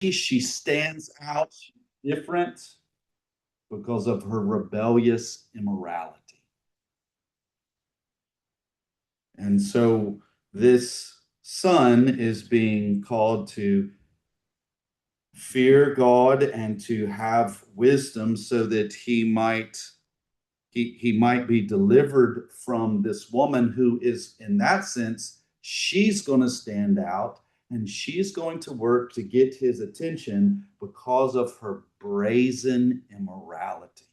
she stands out different because of her rebellious immorality. And so this son is being called to fear God and to have wisdom so that he might be delivered from this woman who is, in that sense, she's going to stand out and she's going to work to get his attention because of her brazen immorality.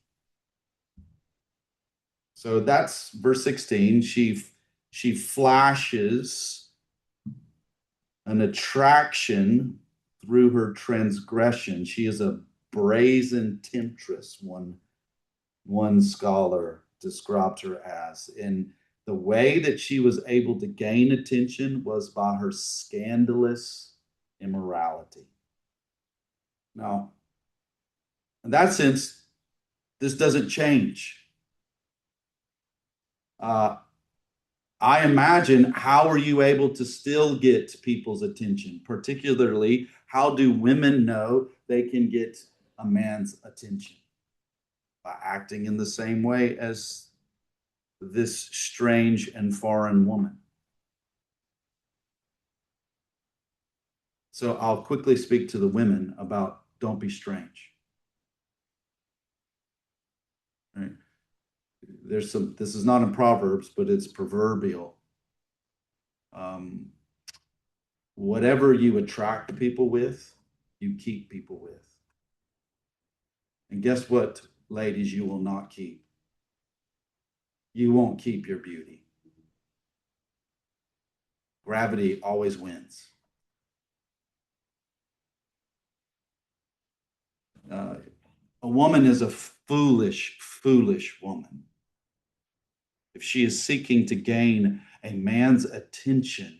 So that's verse 16. She flashes an attraction through her transgression. She is a brazen temptress, one scholar described her as. And the way that she was able to gain attention was by her scandalous immorality. Now, in that sense, this doesn't change. I imagine, how are you able to still get people's attention? Particularly, how do women know they can get a man's attention? By acting in the same way as this strange and foreign woman. So I'll quickly speak to the women about don't be strange. Right? This is not in Proverbs, but it's proverbial. Whatever you attract people with, you keep people with. And guess what, ladies, you will not keep? You won't keep your beauty. Gravity always wins. A woman is a foolish, foolish woman if she is seeking to gain a man's attention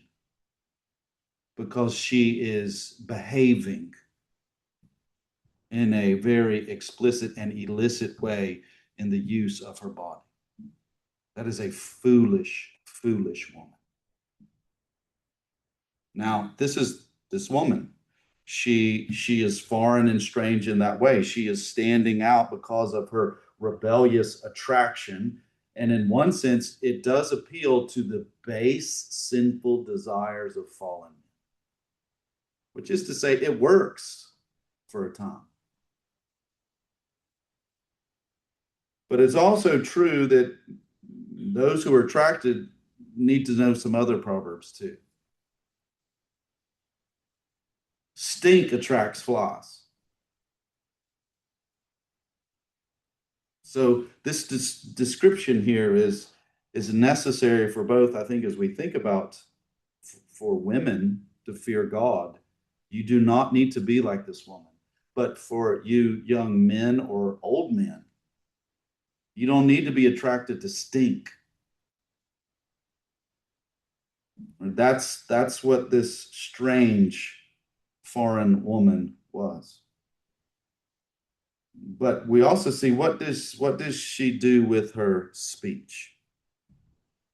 because she is behaving in a very explicit and illicit way in the use of her body. That is a foolish, foolish woman. Now, this woman. She is foreign and strange in that way. She is standing out because of her rebellious attraction. And in one sense, it does appeal to the base, sinful desires of fallen men, which is to say, it works for a time. But it's also true that those who are attracted need to know some other proverbs too. Stink attracts flies. So this description here is necessary for both, I think, as we think about for women to fear God. You do not need to be like this woman. But for you young men or old men, you don't need to be attracted to stink. That's what this strange foreign woman was. But we also see, what does she do with her speech?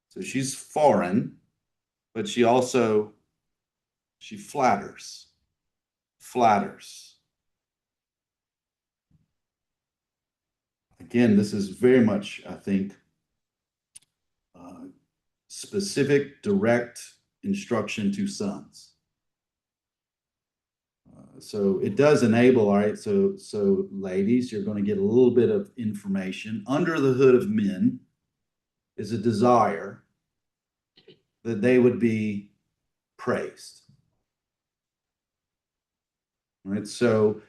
So she's foreign, but she flatters. Again, this is very much, I think, specific, direct instruction to sons. So it does enable, all right, so ladies, you're going to get a little bit of information. Under the hood of men is a desire that they would be praised. All right, so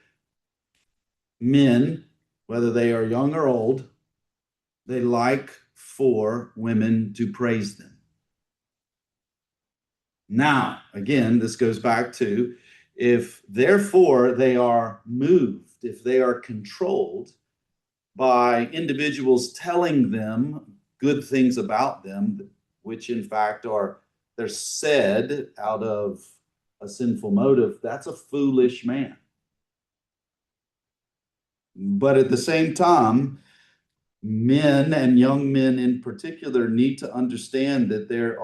men, whether they are young or old, they like for women to praise them. Now, again, this goes back to, if therefore they are moved, if they are controlled by individuals telling them good things about them, which in fact they're said out of a sinful motive, that's a foolish man. But at the same time, men, and young men in particular, need to understand that there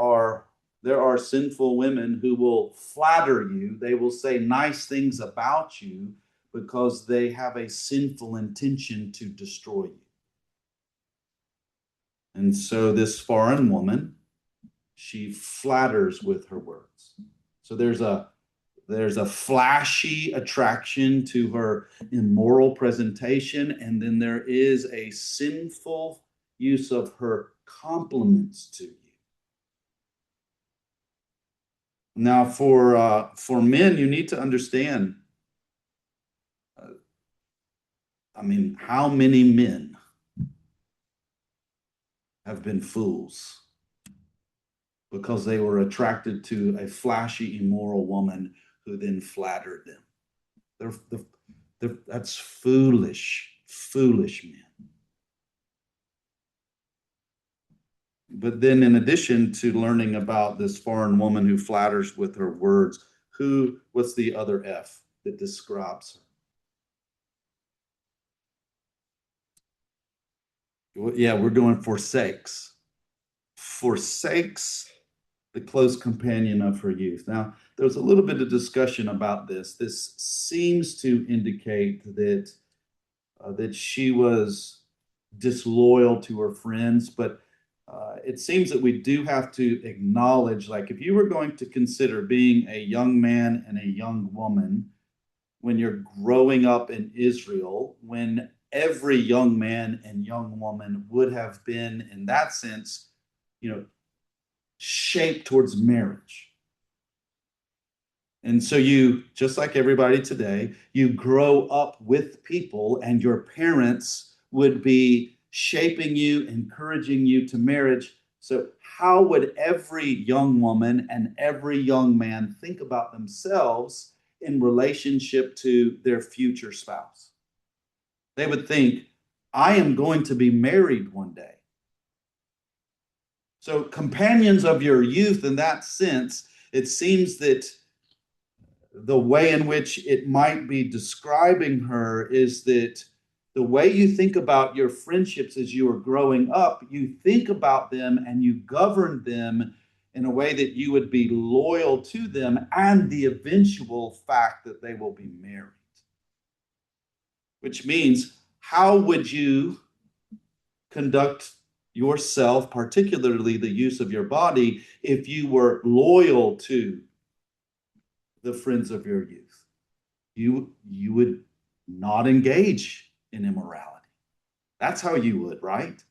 there are sinful women who will flatter you. They will say nice things about you because they have a sinful intention to destroy you. And so this foreign woman, she flatters with her words. So there's a flashy attraction to her immoral presentation, and then there is a sinful use of her compliments to you. Now, for men, you need to understand. How many men have been fools because they were attracted to a flashy, immoral woman who then flattered them? That's foolish, foolish men. But then, in addition to learning about this foreign woman who flatters with her words, what's the other F that describes her? Yeah, we're going forsakes. Forsakes the close companion of her youth. Now, there's a little bit of discussion about this. This seems to indicate that she was disloyal to her friends, but it seems that we do have to acknowledge, like, if you were going to consider being a young man and a young woman when you're growing up in Israel, when every young man and young woman would have been, in that sense, shaped towards marriage. And so you, just like everybody today, you grow up with people, and your parents would be shaping you, encouraging you to marriage. So how would every young woman and every young man think about themselves in relationship to their future spouse? They would think, I am going to be married one day. So companions of your youth, in that sense, it seems that the way in which it might be describing her is that the way you think about your friendships as you are growing up, you think about them and you govern them in a way that you would be loyal to them and the eventual fact that they will be married. Which means, how would you conduct yourself, particularly the use of your body, if you were loyal to the friends of your youth? You would not engage in immorality. That's how you would, right?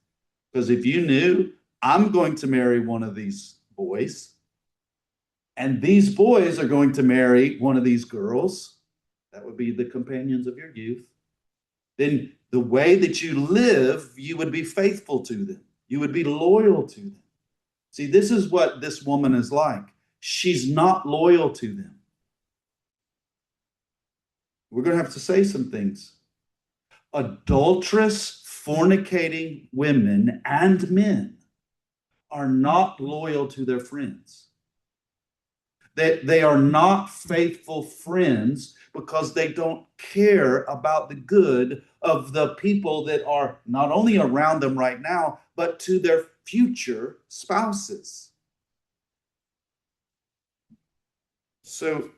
Because if you knew, I'm going to marry one of these boys, and these boys are going to marry one of these girls, that would be the companions of your youth, then the way that you live, you would be faithful to them. You would be loyal to them. See, this is what this woman is like. She's not loyal to them. We're going to have to say some things. Adulterous, fornicating women and men are not loyal to their friends. They are not faithful friends because they don't care about the good of the people that are not only around them right now, but to their future spouses. So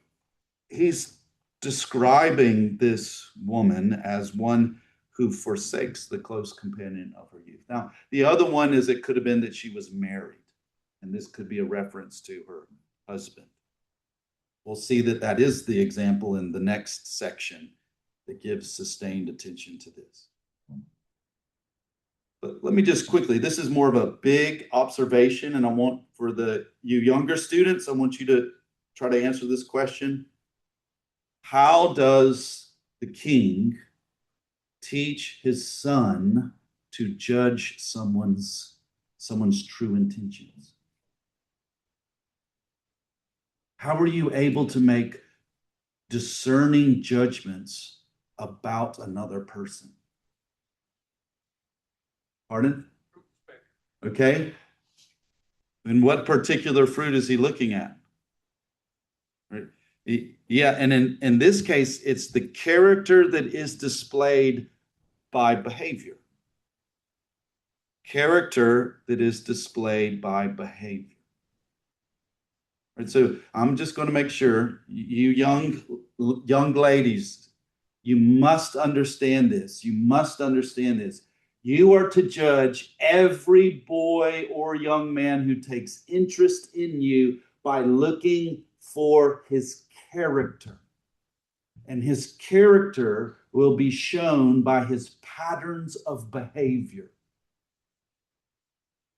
he's describing this woman as one who forsakes the close companion of her youth. Now, the other one is it could have been that she was married, and this could be a reference to her husband. We'll see that that is the example in the next section that gives sustained attention to this. But let me just quickly, this is more of a big observation, and I want for you younger students, I want you to try to answer this question. How does the king teach his son to judge someone's true intentions? How are you able to make discerning judgments about another person? Pardon? Okay. And what particular fruit is he looking at? Right. Yeah, and in this case, it's the character that is displayed by behavior. Character that is displayed by behavior. Right, so I'm just going to make sure you young ladies, you must understand this. You must understand this. You are to judge every boy or young man who takes interest in you by looking for his character. And his character will be shown by his patterns of behavior.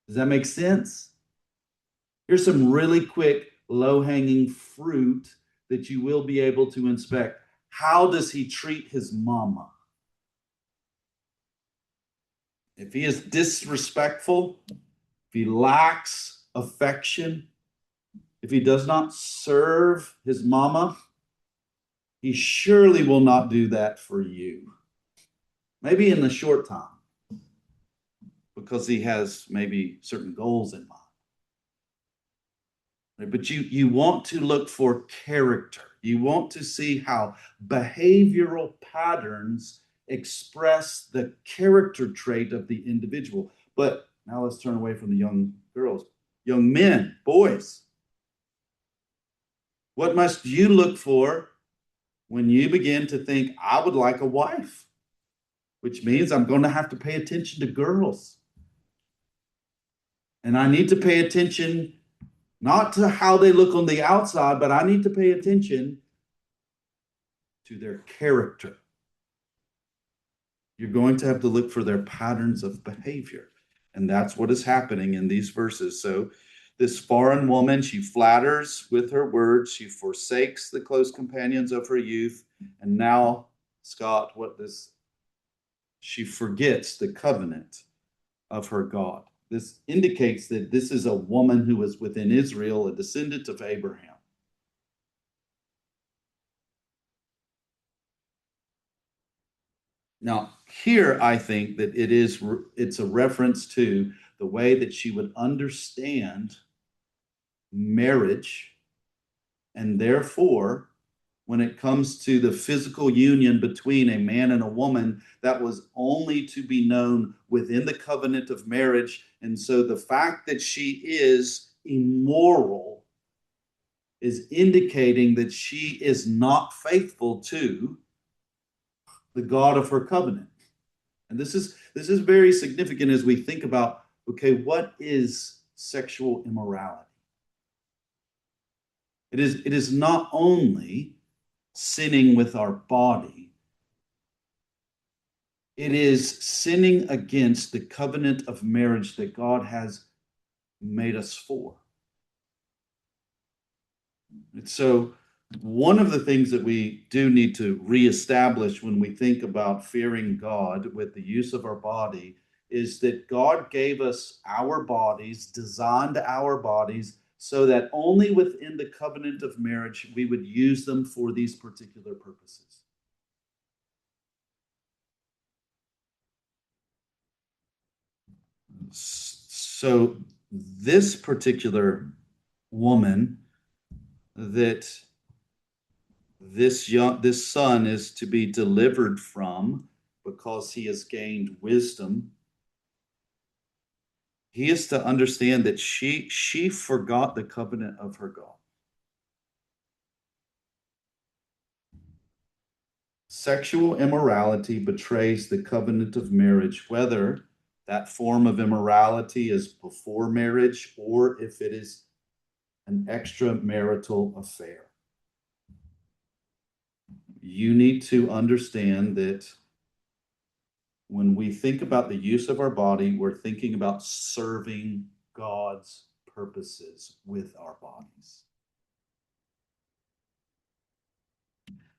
Does that make sense? Here's some really quick, low hanging fruit that you will be able to inspect. How does he treat his mama? If he is disrespectful, if he lacks affection, if he does not serve his mama, he surely will not do that for you. Maybe in the short time, because he has maybe certain goals in mind. But you want to look for character. You want to see how behavioral patterns express the character trait of the individual. But now let's turn away from the young girls. Young men, boys, what must you look for when you begin to think, I would like a wife? Which means I'm going to have to pay attention to girls. And I need to pay attention not to how they look on the outside, but I need to pay attention to their character. You're going to have to look for their patterns of behavior. And that's what is happening in these verses. So this foreign woman, she flatters with her words. She forsakes the close companions of her youth. And now, Scott, she forgets the covenant of her God. This indicates that this is a woman who was within Israel, a descendant of Abraham. Now, here I think that it's a reference to the way that she would understand marriage, and therefore, when it comes to the physical union between a man and a woman, that was only to be known within the covenant of marriage. And so the fact that she is immoral is indicating that she is not faithful to the God of her covenant. And this is very significant as we think about, okay, what is sexual immorality? It is not only sinning with our body, it is sinning against the covenant of marriage that God has made us for. And so one of the things that we do need to reestablish when we think about fearing God with the use of our body is that God gave us our bodies, designed our bodies, so that only within the covenant of marriage we would use them for these particular purposes. So this particular woman that this son is to be delivered from because he has gained wisdom, he is to understand that she forgot the covenant of her God. Sexual immorality betrays the covenant of marriage, whether that form of immorality is before marriage or if it is an extramarital affair. You need to understand that when we think about the use of our body, we're thinking about serving God's purposes with our bodies.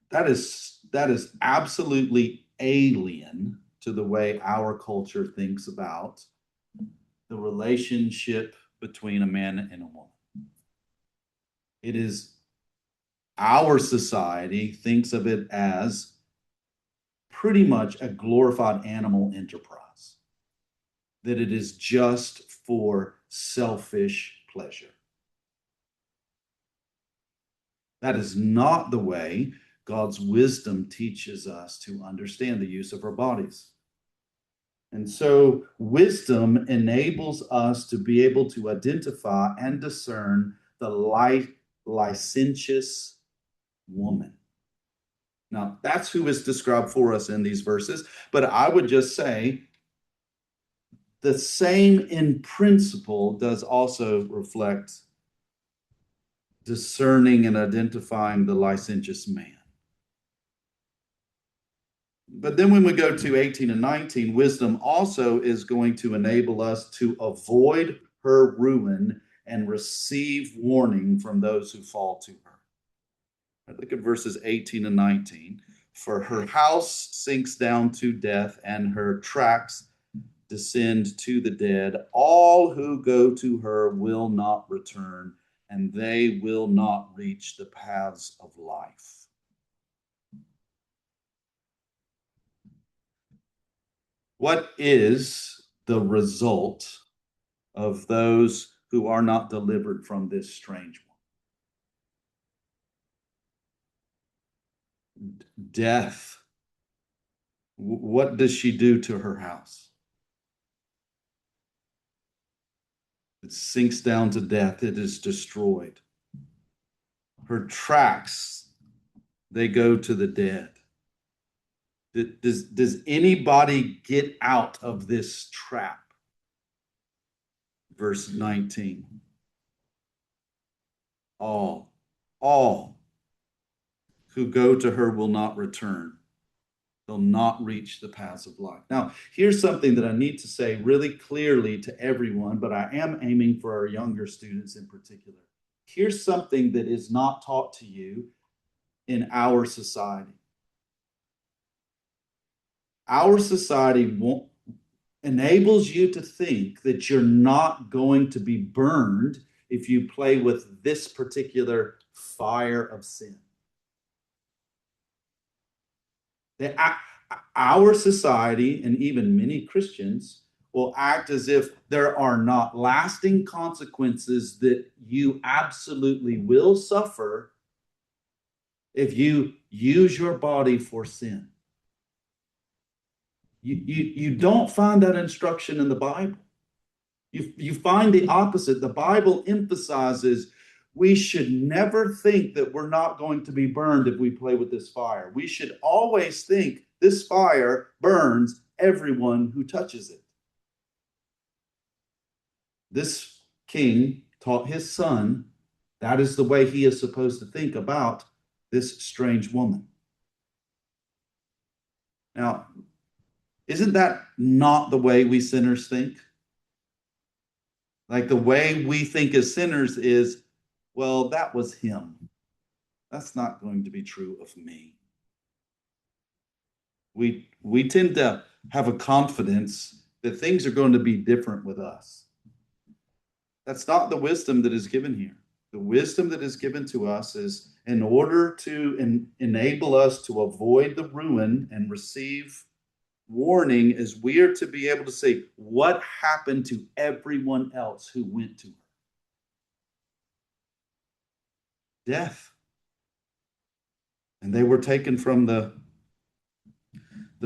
That is absolutely alien to the way our culture thinks about the relationship between a man and a woman. It is our society thinks of it as pretty much a glorified animal enterprise, that it is just for selfish pleasure. That is not the way God's wisdom teaches us to understand the use of our bodies. And so wisdom enables us to be able to identify and discern the light licentious woman. Now, that's who is described for us in these verses. But I would just say the same in principle does also reflect discerning and identifying the licentious man. But then when we go to 18 and 19, wisdom also is going to enable us to avoid her ruin and receive warning from those who fall to her. Look at verses 18 and 19. For her house sinks down to death, and her tracks descend to the dead. All who go to her will not return, and they will not reach the paths of life. What is the result of those who are not delivered from this strange one? Death. What does she do to her house? It sinks down to death. It is destroyed. Her tracks, they go to the dead. Does anybody get out of this trap? Verse 19. All who go to her will not return. They'll not reach the paths of life. Now, here's something that I need to say really clearly to everyone, but I am aiming for our younger students in particular. Here's something that is not taught to you in our society. Our society enables you to think that you're not going to be burned if you play with this particular fire of sin. Our society, and even many Christians, will act as if there are not lasting consequences that you absolutely will suffer if you use your body for sin. You don't find that instruction in the Bible. You find the opposite. The Bible emphasizes we should never think that we're not going to be burned if we play with this fire. We should always think this fire burns everyone who touches it. This king taught his son that is the way he is supposed to think about this strange woman. Now, isn't that not the way we sinners think? Like the way we think as sinners is, well, that was him. That's not going to be true of me. We tend to have a confidence that things are going to be different with us. That's not the wisdom that is given here. The wisdom that is given to us is in order to enable us to avoid the ruin and receive warning, is we are to be able to say what happened to everyone else who went to her. Death. And they were taken from the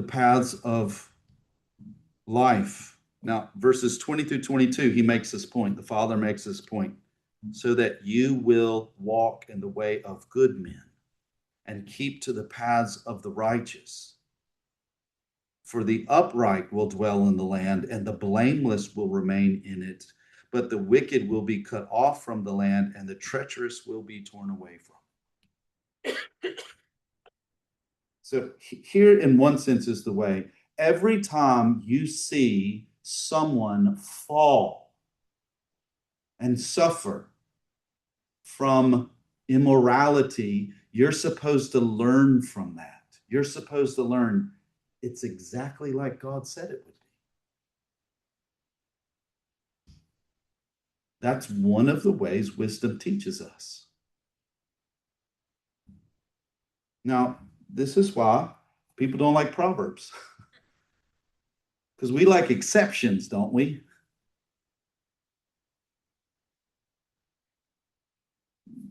paths of life. Now, verses 20 through 22, he makes this point. The Father makes this point. So that you will walk in the way of good men and keep to the paths of the righteous. For the upright will dwell in the land, and the blameless will remain in it. But the wicked will be cut off from the land, and the treacherous will be torn away from. So here, in one sense, is the way. Every time you see someone fall and suffer from immorality, you're supposed to learn from that. You're supposed to learn it's exactly like God said it would be. That's one of the ways wisdom teaches us. Now, this is why people don't like Proverbs. Because we like exceptions, don't we?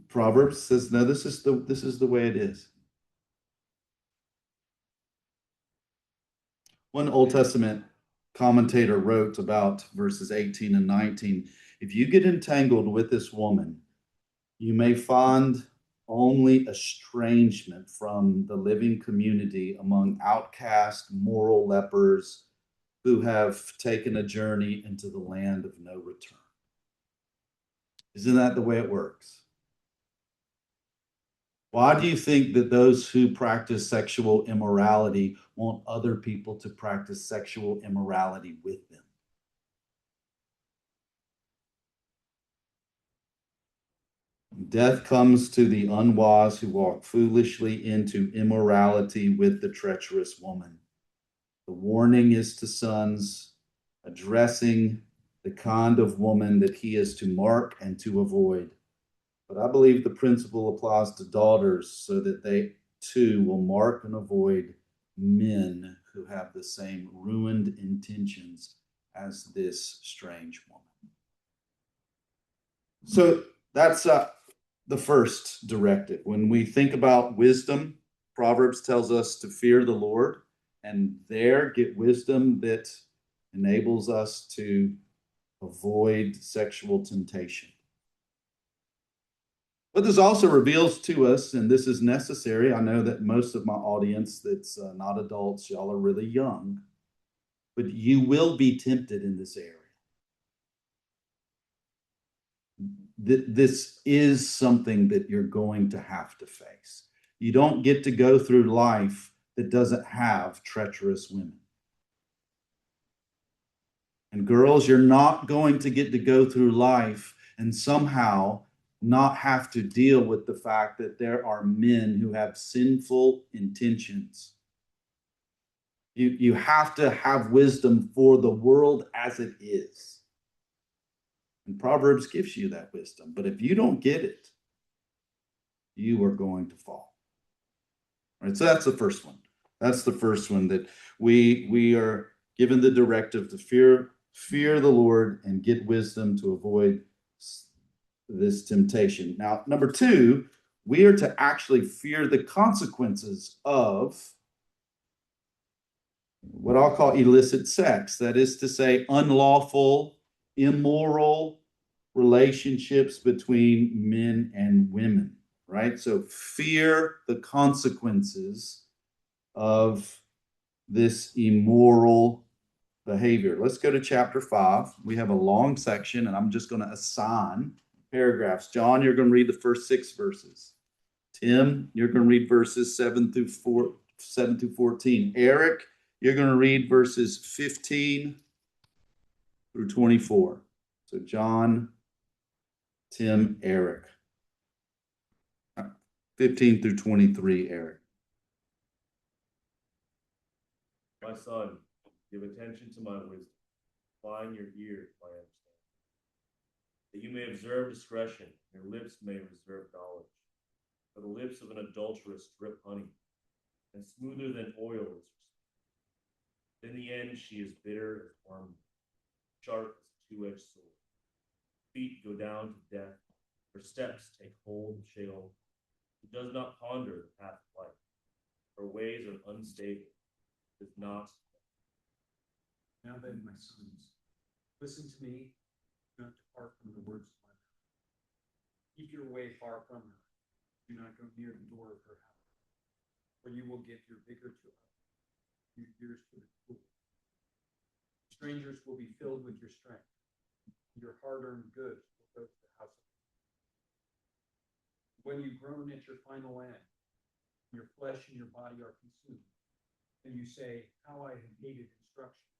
Proverbs says, no, this is the way it is. One Old Testament commentator wrote about verses 18 and 19. If you get entangled with this woman, You may find only estrangement from the living community among outcast moral lepers who have taken a journey into the land of no return. Isn't that the way it works? Why do you think that those who practice sexual immorality want other people to practice sexual immorality with them? Death comes to the unwise who walk foolishly into immorality with the treacherous woman. The warning is to sons addressing the kind of woman that he is to mark and to avoid. But I believe the principle applies to daughters so that they too will mark and avoid men who have the same ruined intentions as this strange woman. So that's the first directive. When we think about wisdom, Proverbs tells us to fear the Lord and there get wisdom that enables us to avoid sexual temptation. But this also reveals to us, and this is necessary. I know that most of my audience that's not adults, y'all are really young, but you will be tempted in this area. This is something that you're going to have to face. You don't get to go through life that doesn't have treacherous women. And girls, you're not going to get to go through life and somehow not have to deal with the fact that there are men who have sinful intentions. You have to have wisdom for the world as it is. And Proverbs gives you that wisdom. But if you don't get it, you are going to fall. All right, so that's the first one. That's the first one, that we are given the directive to fear the Lord and get wisdom to avoid this temptation. Now, number two, we are to actually fear the consequences of what I'll call illicit sex. That is to say, unlawful, immoral relationships between men and women, right? So fear the consequences of this immoral behavior. Let's go to chapter 5. We have a long section, and I'm just going to assign paragraphs. John, you're going to read the first 6 verses. Tim, you're going to read verses 7 through 14. Eric, you're going to read verses 15 through 24. So John, Tim, Eric. 15 through 23, Eric. My son, give attention to my wisdom. Incline your ear to my understanding. That you may observe discretion, your lips may reserve knowledge. For the lips of an adulteress drip honey, and smoother than oil is her skin. In the end, she is bitter as wormwood, sharp as a two-edged sword. Feet go down to death, her steps take hold of Sheol. She does not ponder the path of life. Her ways are unstable. Does not. Now then, my sons, listen to me, do not depart from the words of my mouth. Keep your way far from her. Do not go near the door of her house, for you will give your vigor to others, your years to the cruel. Strangers will be filled with your strength, and your hard-earned goods will go to the house of God. When you groan at your final end, your flesh and your body are consumed, and you say, how I have hated instruction,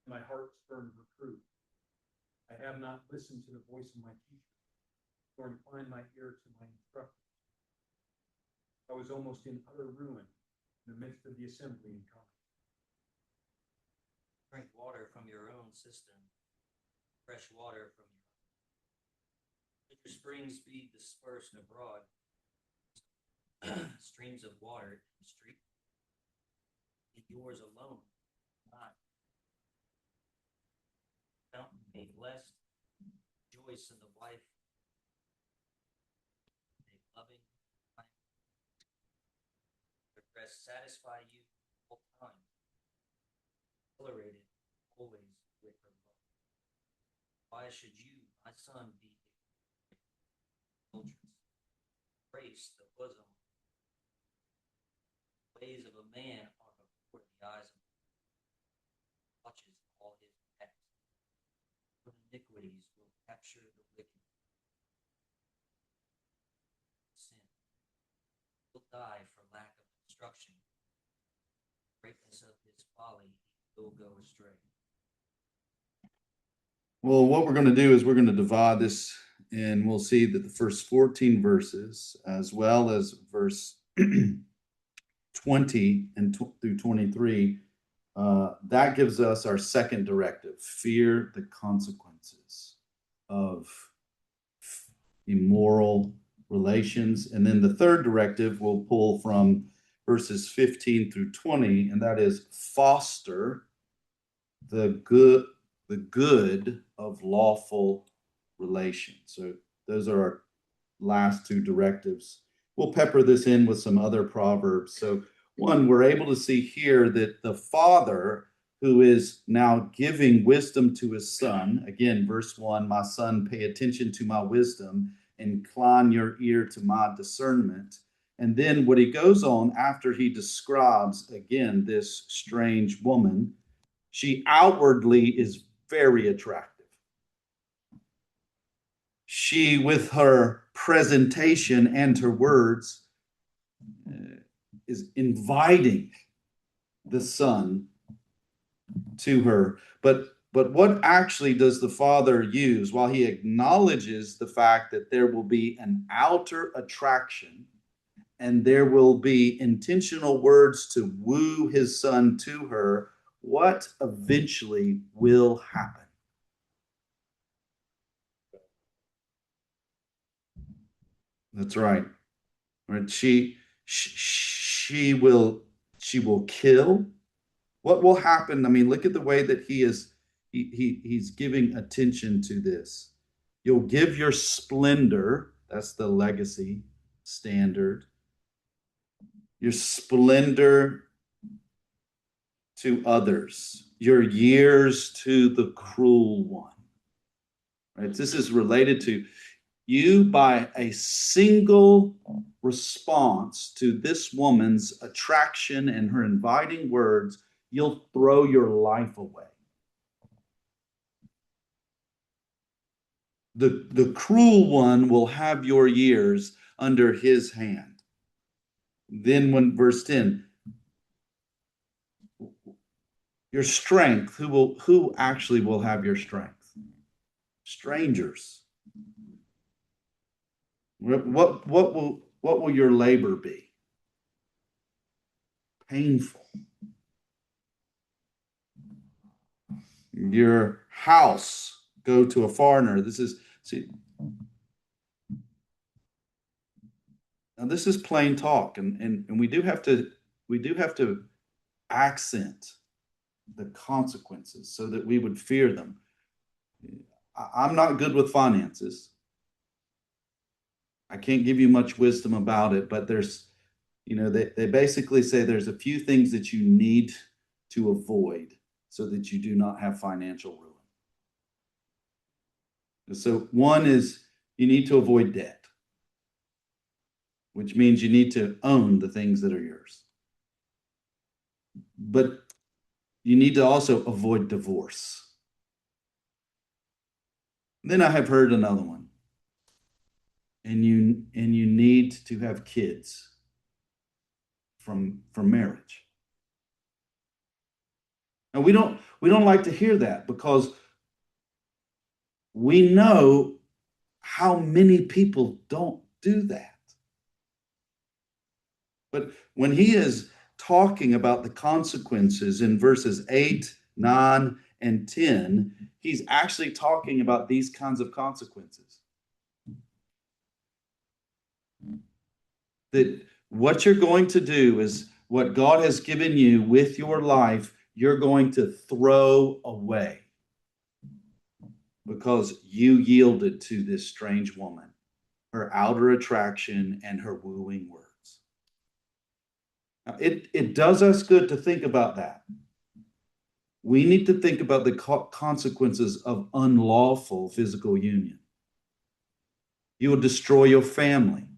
and my heart spurned reproof. I have not listened to the voice of my teacher, nor inclined my ear to my instructors. I was almost in utter ruin in the midst of the assembly and college. Drink water from your own cistern, fresh water from your own. Let your springs be dispersed abroad, streams of water in the street. And yours alone, not. Fountain be blessed, rejoice in the wife, a loving wife. Her breast satisfy you all time, exhilarated always with her love. Why should you, my son, be adulterous? embrace the bosom. Ways of a man are before the eyes of watches all his acts. For iniquities will capture the wicked. Sin will die for lack of instruction. Greatness of his folly he will go astray. Well, what we're going to do is we're going to divide this, and we'll see that the first 14 verses, as well as verse 20 and through 23, that gives us our second directive: fear the consequences of immoral relations. And then the third directive we'll pull from verses 15 through 20, and that is foster the good of lawful relations. So those are our last two directives. We'll pepper this in with some other proverbs. So one, we're able to see here that the father who is now giving wisdom to his son, again, verse 1, my son, pay attention to my wisdom, incline your ear to my discernment. And then what he goes on after he describes, again, this strange woman, she outwardly is very attractive. She, with her presentation and her words, is inviting the son to her. But what actually does the father use? While he acknowledges the fact that there will be an outer attraction and there will be intentional words to woo his son to her, what eventually will happen? That's right. Right? She will kill. What will happen? I mean, look at the way that he's giving attention to this. You'll give your splendor, that's the legacy standard, your splendor to others, your years to the cruel one. Right? This is related to you. By a single response to this woman's attraction and her inviting words, you'll throw your life away. The cruel one will have your years under his hand. Then when verse 10, your strength, who actually will have your strength? Strangers. What will your labor be? Painful. Your house go to a foreigner. This is plain talk, and we do have to accent the consequences so that we would fear them. I'm not good with finances. I can't give you much wisdom about it, but there's, they basically say there's a few things that you need to avoid so that you do not have financial ruin. So one is you need to avoid debt, which means you need to own the things that are yours. But you need to also avoid divorce. Then I have heard another one. And you need to have kids from marriage. Now we don't like to hear that because we know how many people don't do that. But when he is talking about the consequences in verses 8, 9, and 10, he's actually talking about these kinds of consequences. That what you're going to do is what God has given you with your life, you're going to throw away because you yielded to this strange woman, her outer attraction and her wooing words. Now, it does us good to think about that. We need to think about the consequences of unlawful physical union. You will destroy your family.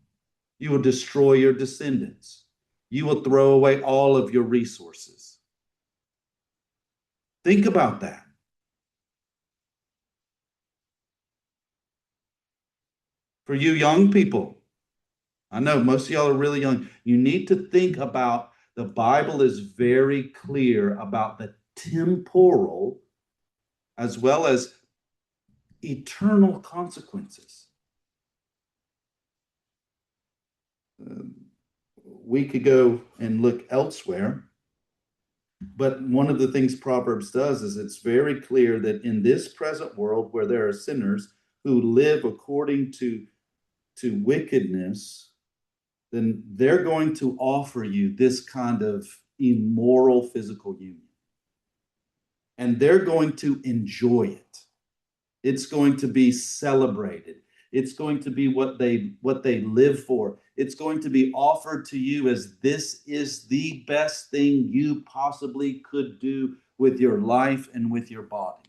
You will destroy your descendants. You will throw away all of your resources. Think about that. For you young people, I know most of y'all are really young. You need to think about the Bible is very clear about the temporal as well as eternal consequences. We could go and look elsewhere, but one of the things Proverbs does is it's very clear that in this present world where there are sinners who live according to wickedness, then they're going to offer you this kind of immoral physical union. And they're going to enjoy it. It's going to be celebrated. It's going to be what they live for. It's going to be offered to you as this is the best thing you possibly could do with your life and with your body.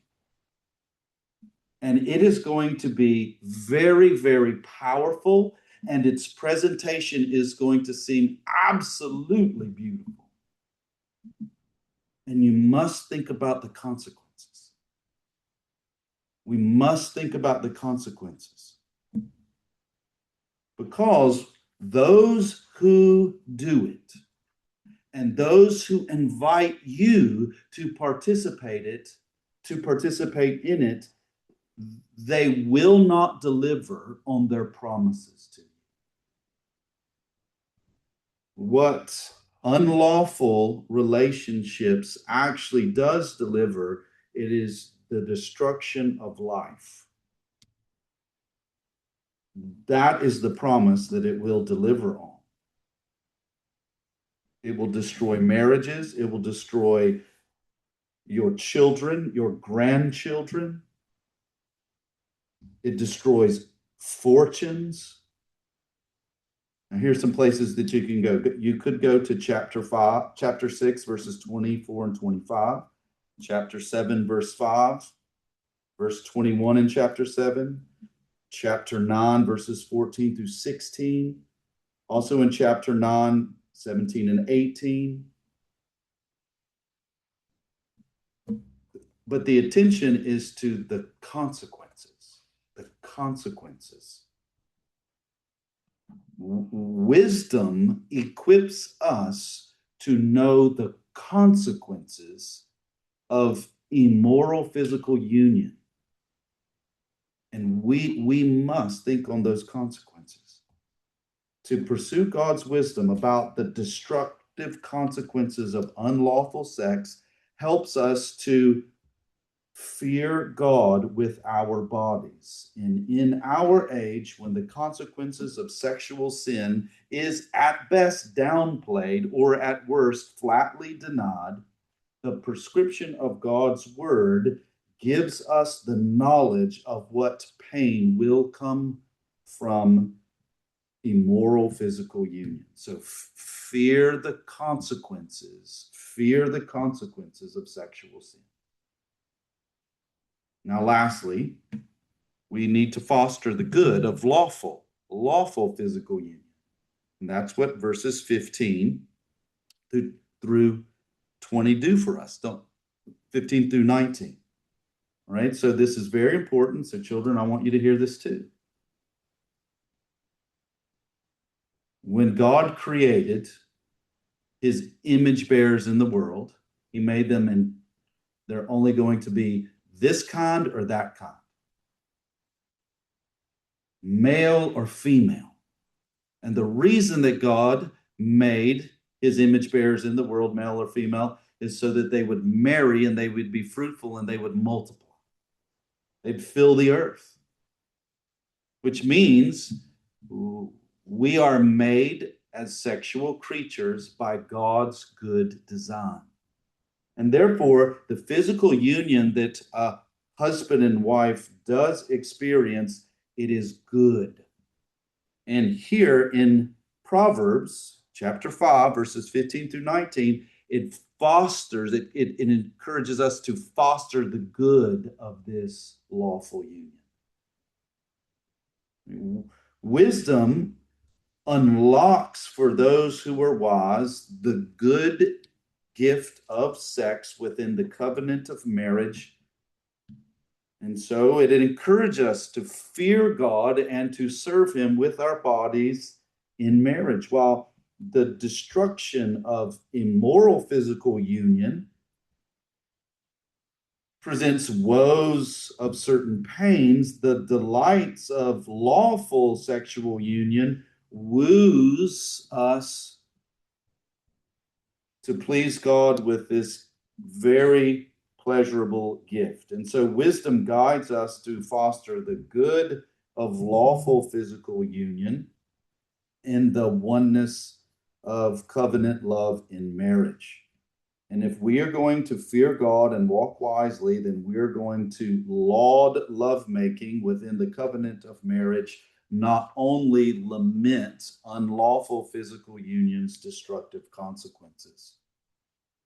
And it is going to be very, very powerful, and its presentation is going to seem absolutely beautiful. And you must think about the consequences. We must think about the consequences. Because those who do it and those who invite you to participate in it, they will not deliver on their promises to you. What unlawful relationships actually does deliver, it is the destruction of life. That is the promise that it will deliver on. It will destroy marriages. It will destroy your children, your grandchildren. It destroys fortunes. Now, here's some places that you can go. You could go to chapter 6, verses 24 and 25, chapter 7, verse 5, verse 21 in chapter 7, chapter 9, verses 14 through 16, also in chapter 9, 17 and 18. But the attention is to the consequences. The consequences. Wisdom equips us to know the consequences of immoral physical union. And we must think on those consequences. To pursue God's wisdom about the destructive consequences of unlawful sex helps us to fear God with our bodies. And in our age, when the consequences of sexual sin is at best downplayed or at worst flatly denied, the prescription of God's word gives us the knowledge of what pain will come from immoral physical union. So fear the consequences. Fear the consequences of sexual sin. Now, lastly, we need to foster the good of lawful physical union. And that's what verses 15 through 20 do for us. 15 through 19. All right, so this is very important. So children, I want you to hear this too. When God created his image bearers in the world, he made them and they're only going to be this kind or that kind, male or female. And the reason that God made his image bearers in the world, male or female, is so that they would marry and they would be fruitful and they would multiply. They'd fill the earth, which means we are made as sexual creatures by God's good design. And therefore, the physical union that a husband and wife does experience, it is good. And here in Proverbs chapter 5, verses 15 through 19, it fosters, it encourages us to foster the good of this lawful union. Wisdom unlocks for those who are wise the good gift of sex within the covenant of marriage. And so it encourages us to fear God and to serve Him with our bodies in marriage, while the destruction of immoral physical union presents woes of certain pains. The delights of lawful sexual union woos us to please God with this very pleasurable gift. And so wisdom guides us to foster the good of lawful physical union in the oneness of covenant love in marriage. And if we are going to fear God and walk wisely, then we are going to laud lovemaking within the covenant of marriage, not only lament unlawful physical unions' destructive consequences.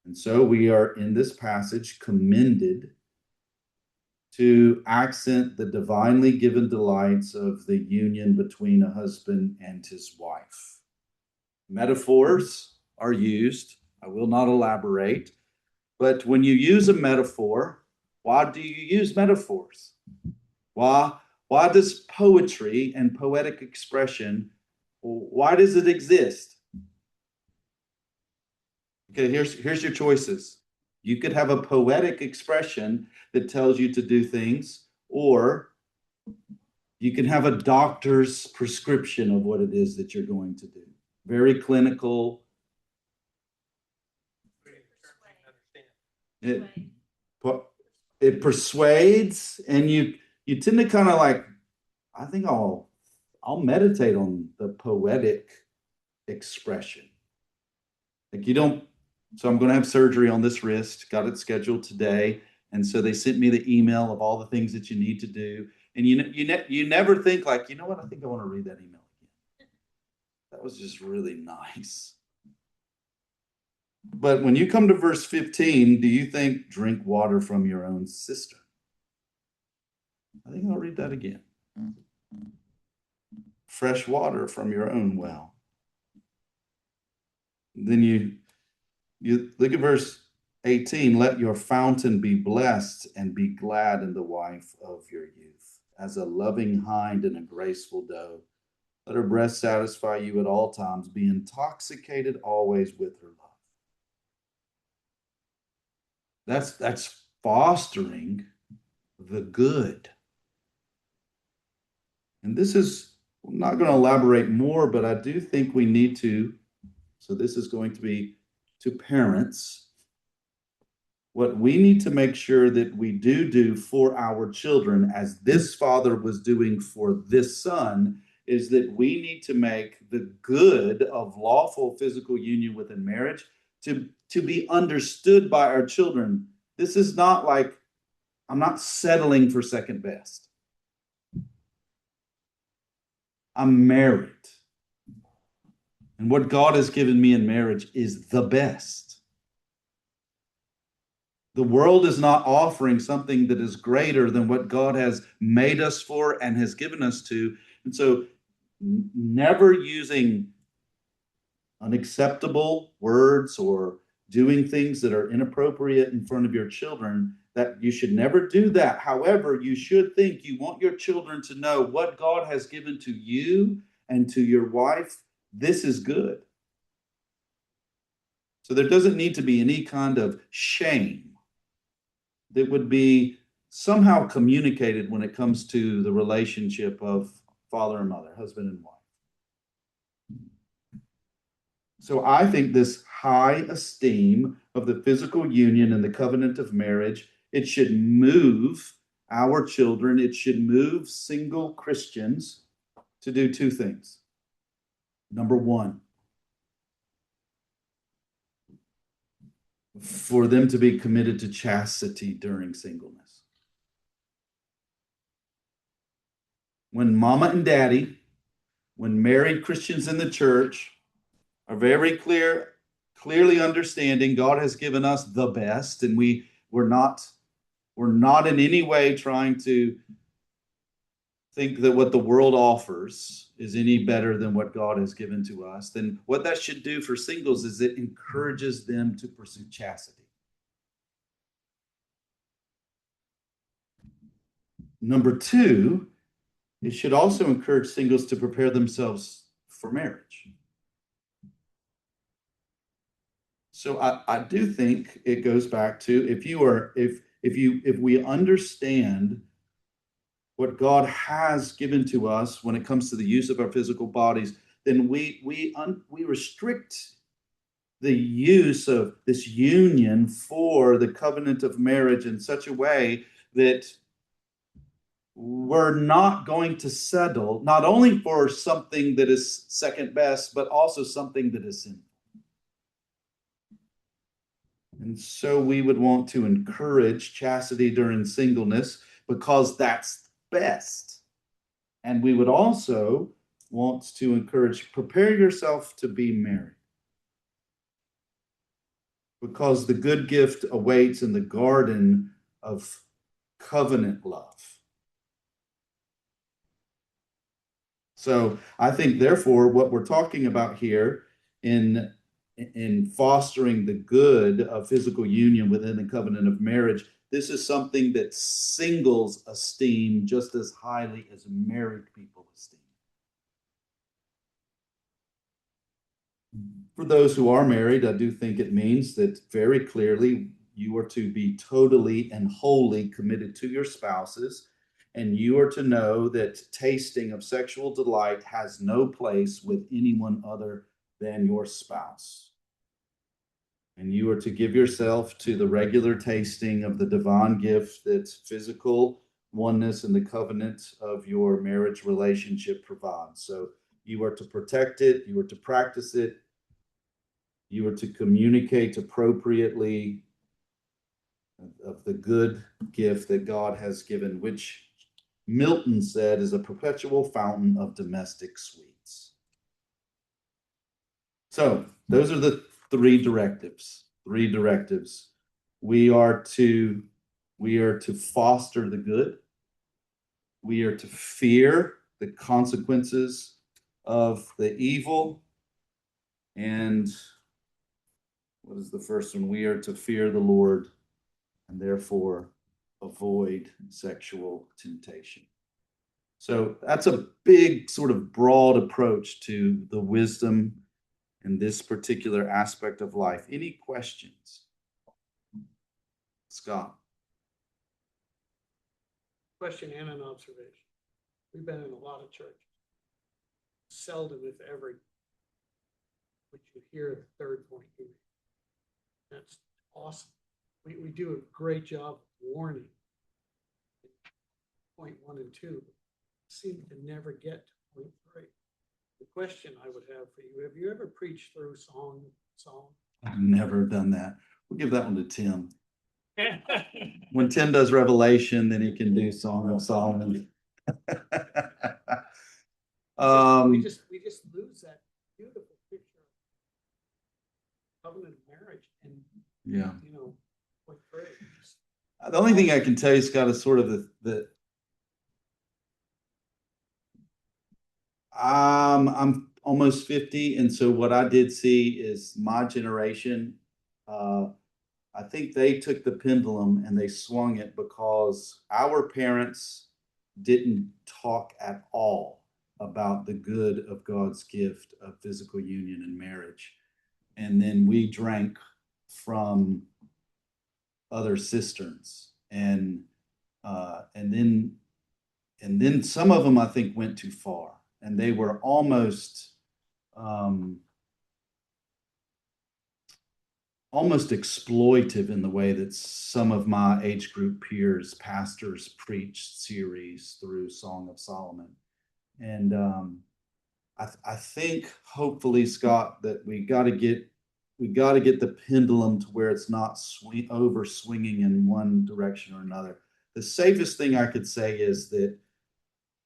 And so we are in this passage commended to accent the divinely given delights of the union between a husband and his wife. Metaphors are used. I will not elaborate, but when you use a metaphor, why do you use metaphors? Why does poetry and poetic expression, why does it exist? Okay, here's your choices. You could have a poetic expression that tells you to do things, or you can have a doctor's prescription of what it is that you're going to do. Very clinical. It persuades, and you tend to kind of like, I think I'll meditate on the poetic expression. Like you don't. So I'm going to have surgery on this wrist. Got it scheduled today, and so they sent me the email of all the things that you need to do. And you never think like, you know what? I think I want to read that email again. That was just really nice. But when you come to verse 15, do you think drink water from your own cistern? I think I'll read that again. Fresh water from your own well. Then you look at verse 18. Let your fountain be blessed and be glad in the wife of your youth, as a loving hind and a graceful doe. Let her breast satisfy you at all times. Be intoxicated always with her love. That's fostering the good. And this is, I'm not going to elaborate more, but I do think we need to. So this is going to be to parents. What we need to make sure that we do for our children, as this father was doing for this son, is that we need to make the good of lawful physical union within marriage to be understood by our children. This is not like, I'm not settling for second best. I'm married. And what God has given me in marriage is the best. The world is not offering something that is greater than what God has made us for and has given us to. And so never using unacceptable words or doing things that are inappropriate in front of your children, that you should never do that. However, you should think you want your children to know what God has given to you and to your wife. This is good. So there doesn't need to be any kind of shame that would be somehow communicated when it comes to the relationship of father and mother, husband and wife. So I think this high esteem of the physical union and the covenant of marriage, it should move our children, it should move single Christians to do two things. Number one, for them to be committed to chastity during singleness. When mama and daddy, when married Christians in the church are very clearly understanding God has given us the best, and we're not in any way trying to think that what the world offers is any better than what God has given to us, then what that should do for singles is it encourages them to pursue chastity. Number two, it should also encourage singles to prepare themselves for marriage. So I do think it goes back to if we understand what God has given to us when it comes to the use of our physical bodies, then we restrict the use of this union for the covenant of marriage in such a way that we're not going to settle not only for something that is second best, but also something that is sinful. And so we would want to encourage chastity during singleness because that's best. And we would also want to encourage, prepare yourself to be married, because the good gift awaits in the garden of covenant love. So I think, therefore, what we're talking about here in fostering the good of physical union within the covenant of marriage, this is something that singles esteem just as highly as married people esteem. For those who are married, I do think it means that very clearly you are to be totally and wholly committed to your spouses, and you are to know that tasting of sexual delight has no place with anyone other than your spouse. And you are to give yourself to the regular tasting of the divine gift that physical oneness and the covenant of your marriage relationship provides. So you are to protect it, you are to practice it, you are to communicate appropriately of the good gift that God has given, which Milton said is a perpetual fountain of domestic sweets. So those are the three directives. We are to foster the good. We are to fear the consequences of the evil. And what is the first one? We are to fear the Lord and therefore avoid sexual temptation. So that's a big sort of broad approach to the wisdom in this particular aspect of life. Any questions? Scott? Question and an observation. We've been in a lot of churches. Seldom, if ever, would you hear the third point you made. That's awesome. We do a great job of warning. Point 1 and 2 seem to never get to point 3. The question I would have for you, have you ever preached through song? I've never done that. We'll give that one to Tim. When Tim does Revelation, then he can do Song of Solomon. we just lose that beautiful picture of covenant marriage, and yeah, what great. The only thing I can tell you, Scott, is sort of I'm almost 50, and so what I did see is my generation. I think they took the pendulum and they swung it because our parents didn't talk at all about the good of God's gift of physical union and marriage. And then we drank from other cisterns. And then some of them, I think, went too far. And they were almost exploitive in the way that some of my age group peers, pastors, preached series through Song of Solomon. And I think, hopefully, Scott, that we got to get the pendulum to where it's not over swinging in one direction or another. The safest thing I could say is that,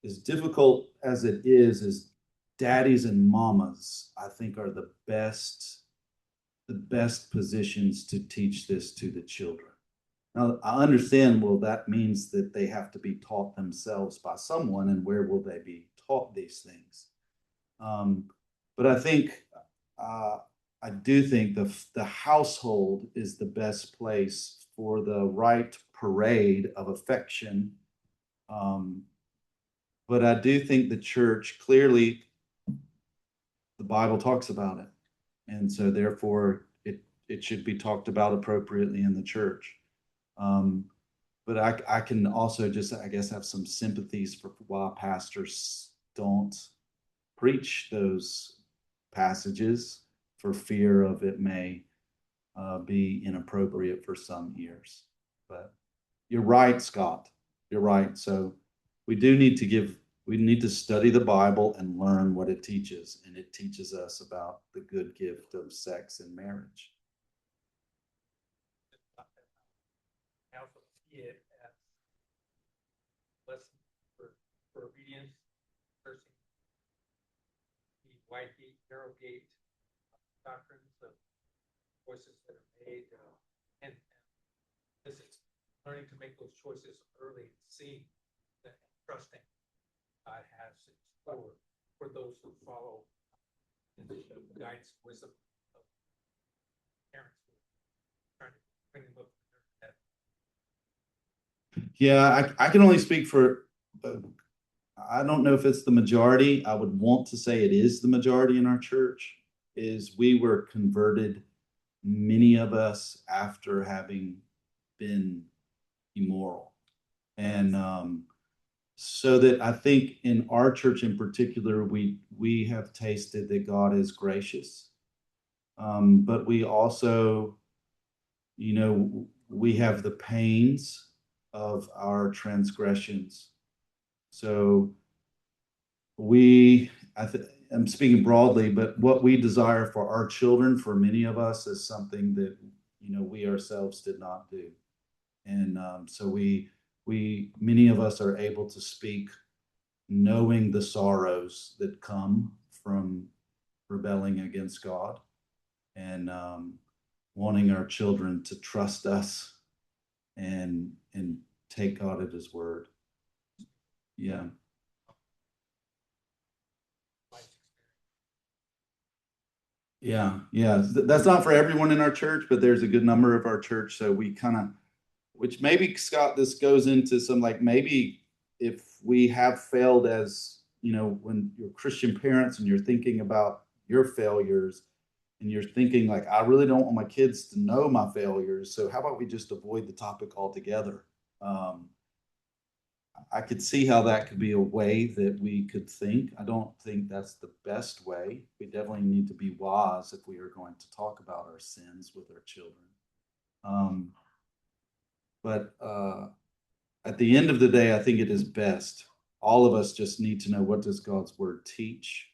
as difficult as it is daddies and mamas, I think, are the best positions to teach this to the children. Now, I understand, well, that means that they have to be taught themselves by someone, and where will they be taught these things? But I think, I do think the household is the best place for the right parade of affection. Um, but I do think the church, clearly, the Bible talks about it. And so therefore it should be talked about appropriately in the church. But I can also just, I guess, have some sympathies for why pastors don't preach those passages for fear of it may be inappropriate for some ears. But you're right, Scott. You're right. So we need to study the Bible and learn what it teaches. And it teaches us about the good gift of sex and marriage. I also see it as lesson for obedience, cursing, the wide gate, narrow gate doctrines of choices that are made, and this is learning to make those choices early and seeing that trusting God has in store for those who follow the guidance, wisdom of parents who are trying to bring them up. Yeah, I can only speak for, I don't know if it's the majority. I would want to say it is the majority in our church, is we were converted, many of us, after having been immoral. And so that I think in our church in particular, we have tasted that God is gracious. But we also, we have the pains of our transgressions. So I'm speaking broadly, but what we desire for our children, for many of us, is something that, we ourselves did not do. And so many of us are able to speak knowing the sorrows that come from rebelling against God, and wanting our children to trust us and take God at his word. Yeah. Yeah. That's not for everyone in our church, but there's a good number of our church. So we kind of, which maybe, Scott, this goes into some, like, maybe if we have failed as, when you're Christian parents and you're thinking about your failures and you're thinking like, I really don't want my kids to know my failures. So how about we just avoid the topic altogether? I could see how that could be a way that we could think. I don't think that's the best way. We definitely need to be wise if we are going to talk about our sins with our children. But at the end of the day, I think it is best. All of us just need to know, what does God's word teach,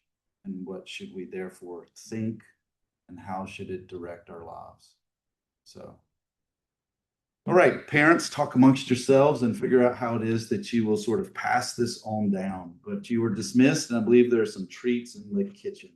and what should we therefore think, and how should it direct our lives? So, all right, parents, talk amongst yourselves and figure out how it is that you will sort of pass this on down. But you were dismissed, and I believe there are some treats in the kitchen.